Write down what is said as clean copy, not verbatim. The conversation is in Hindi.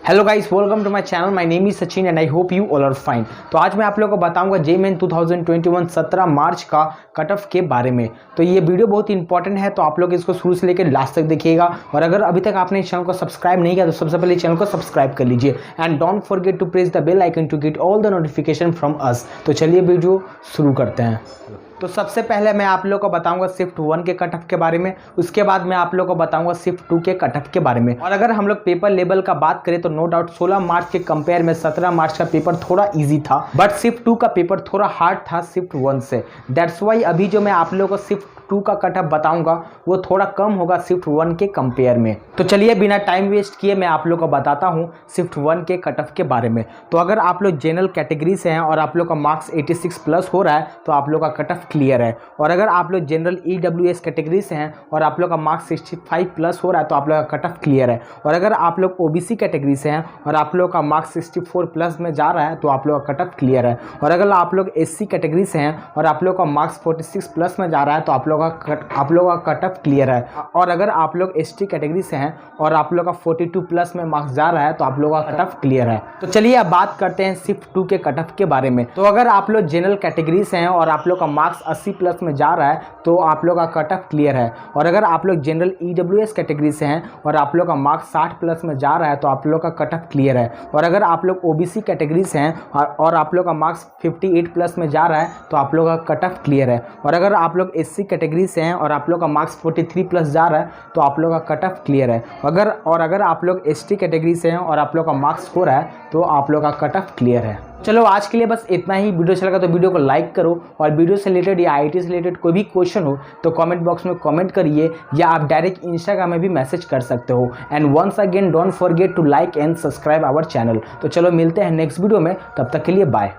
Hello guys, welcome to my channel. My name is Sachin and I hope you all are fine. तो आज मैं आप लोगों को बताऊंगा जेईई 2021 17 मार्च का कट ऑफ के बारे में। तो ये वीडियो बहुत ही इंपॉर्टेंट है, तो आप लोग इसको शुरू से लेकर लास्ट तक देखिएगा। और अगर अभी तक आपने इस चैनल को सब्सक्राइब नहीं किया तो सबसे पहले चैनल को सब्सक्राइब कर लीजिए and don't forget to press the bell icon to get all the notification from us. तो चलिए वीडियो शुरू करते हैं। तो सबसे पहले मैं आप लोगों को बताऊंगा शिफ्ट 1 के कट ऑफ के बारे में, उसके बाद मैं आप लोगों को बताऊंगा शिफ्ट 2 के कट ऑफ के बारे में। और अगर हम लोग पेपर लेवल का बात करें तो नो डाउट 16 मार्च के कंपेयर में 17 मार्च का पेपर थोड़ा इजी था, बट शिफ्ट 2 का पेपर थोड़ा हार्ड था शिफ्ट 1 से। दैट्स वाई अभी जो मैं आप लोगों को शिफ्ट 2 का कट ऑफ बताऊंगा वो थोड़ा कम होगा शिफ्ट 1 के कंपेयर में। तो चलिए बिना टाइम वेस्ट किए मैं आप लोगों को बताता हूँ शिफ्ट 1 के कट ऑफ के बारे में। तो अगर आप लोग जनरल कैटेगरी से हैं और आप लोग का मार्क्स 86 प्लस हो रहा है तो आप लोग का कट ऑफ क्लियर है। और अगर आप लोग जनरल EWS कैटेगरी से हैं और आप लोग का मार्क्स 65 प्लस हो रहा है तो आप लोग का कट ऑफ क्लियर है। और अगर आप लोग OBC कैटेगरी से हैं और आप लोग का मार्क्स 64 प्लस में जा रहा है तो आप लोग का कट ऑफ क्लियर है। और अगर आप लोग SC कैटेगरी से हैं और आप लोग का मार्क्स 46 प्लस में जा रहा है तो आप लोग का कट ऑफ क्लियर है। और अगर आप लोग ST कैटेगरी से हैं और आप लोग का 42 प्लस में मार्क्स जा रहा है तो आप लोग का कट ऑफ क्लियर है। तो चलिए अब बात करते हैं शिफ्ट 2 के कट ऑफ के बारे में। तो अगर आप लोग जनरल कैटेगरी से हैं और आप लोग का मार्क्स 80 प्लस में जा रहा है तो आप लोग का कट ऑफ क्लियर है। और अगर आप लोग जनरल EWS कैटेगरी से हैं और आप लोग का मार्क्स 60 प्लस में जा रहा है तो आप लोग का कट ऑफ क्लियर है। और अगर आप लोग OBC कैटेगरी से हैं और आप लोग का मार्क्स 58 प्लस में जा रहा है तो आप लोग का कट ऑफ क्लियर है। और अगर आप लोग SC कैटेगरी से हैं और आप लोग का मार्क्स 43 प्लस जा रहा है तो आप लोग का कट ऑफ क्लियर है। अगर आप लोग ST कैटेगरी से हैं और आप लोग का मार्क्स हो रहा है तो आप लोग का कट ऑफ क्लियर है। चलो आज के लिए बस इतना ही। वीडियो अच्छा लगा तो वीडियो को लाइक करो और वीडियो से रिलेटेड या IT से रिलेटेड कोई भी क्वेश्चन हो तो कमेंट बॉक्स में कमेंट करिए या आप डायरेक्ट इंस्टाग्राम में भी मैसेज कर सकते हो। And once again don't forget to like and subscribe our channel. तो चलो मिलते हैं नेक्स्ट वीडियो में, तब तक के लिए बाय।